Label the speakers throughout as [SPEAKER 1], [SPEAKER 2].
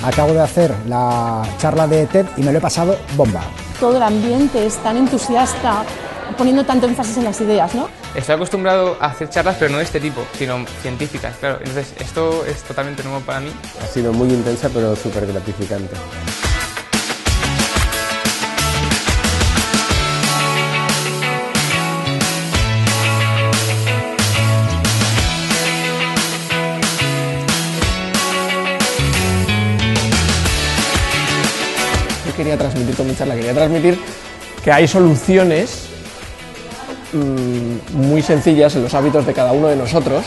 [SPEAKER 1] Acabo de hacer la charla de TED y me lo he pasado bomba.
[SPEAKER 2] Todo el ambiente es tan entusiasta, poniendo tanto énfasis en las ideas, ¿no?
[SPEAKER 3] Estoy acostumbrado a hacer charlas, pero no de este tipo, sino científicas, claro. Entonces, esto es totalmente nuevo para mí.
[SPEAKER 4] Ha sido muy intensa, pero súper gratificante.
[SPEAKER 5] Quería transmitir con mi charla, quería transmitir que hay soluciones muy sencillas en los hábitos de cada uno de nosotros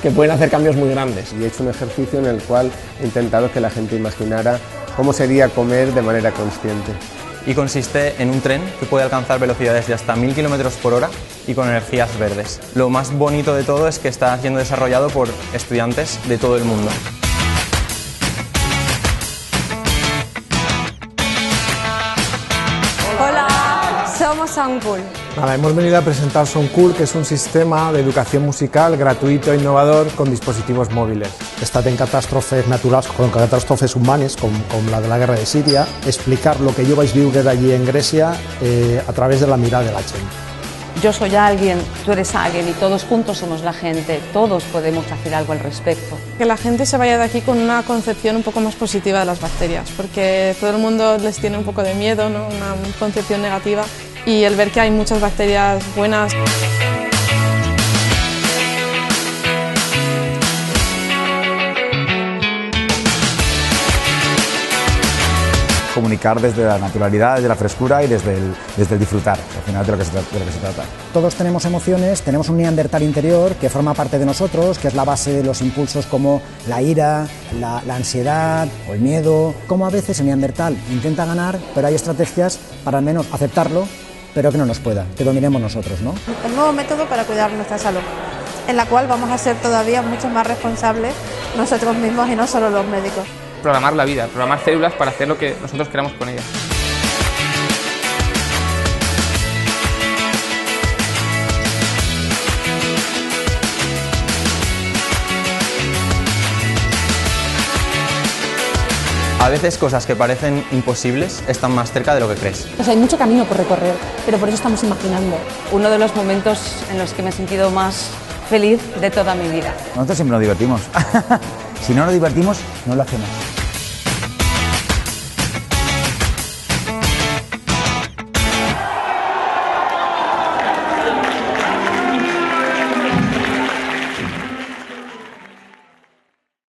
[SPEAKER 5] que pueden hacer cambios muy grandes.
[SPEAKER 4] Y he hecho un ejercicio en el cual he intentado que la gente imaginara cómo sería comer de manera consciente.
[SPEAKER 6] Y consiste en un tren que puede alcanzar velocidades de hasta 1000 km por hora y con energías verdes. Lo más bonito de todo es que está siendo desarrollado por estudiantes de todo el mundo.
[SPEAKER 7] Somos Soundcool.
[SPEAKER 8] Nada, hemos venido a presentar Soundcool, que es un sistema de educación musical gratuito e innovador con dispositivos móviles.
[SPEAKER 1] Estat en catàstrofes naturals, con catàstrofes humanes, com la de la guerra de Síria, explicar lo que yo vais viure allí en Grecia a través de la mirada de la gente.
[SPEAKER 7] Yo soy alguien, tú eres alguien y todos juntos somos la gente, todos podemos hacer algo al respecto.
[SPEAKER 2] Que la gente se vaya de aquí con una concepción un poco más positiva de las bacterias, porque todo el mundo les tiene un poco de miedo, ¿no? Una concepción negativa, y el ver que hay muchas bacterias buenas.
[SPEAKER 9] Comunicar desde la naturalidad, desde la frescura y desde el disfrutar, al final de lo que se trata.
[SPEAKER 1] Todos tenemos emociones, tenemos un neandertal interior que forma parte de nosotros, que es la base de los impulsos como la ira, la ansiedad o el miedo. Como a veces el neandertal intenta ganar, pero hay estrategias para al menos aceptarlo, pero que no nos pueda, que dominemos nosotros, ¿no?
[SPEAKER 2] Un nuevo método para cuidar nuestra salud, en la cual vamos a ser todavía mucho más responsables nosotros mismos y no solo los médicos.
[SPEAKER 3] Programar la vida, programar células para hacer lo que nosotros queramos con ellas.
[SPEAKER 6] A veces cosas que parecen imposibles están más cerca de lo que crees.
[SPEAKER 2] Pues hay mucho camino por recorrer, pero por eso estamos imaginando.
[SPEAKER 7] Uno de los momentos en los que me he sentido más feliz de toda mi vida.
[SPEAKER 9] Nosotros siempre nos divertimos. Si no nos divertimos, no lo hacemos.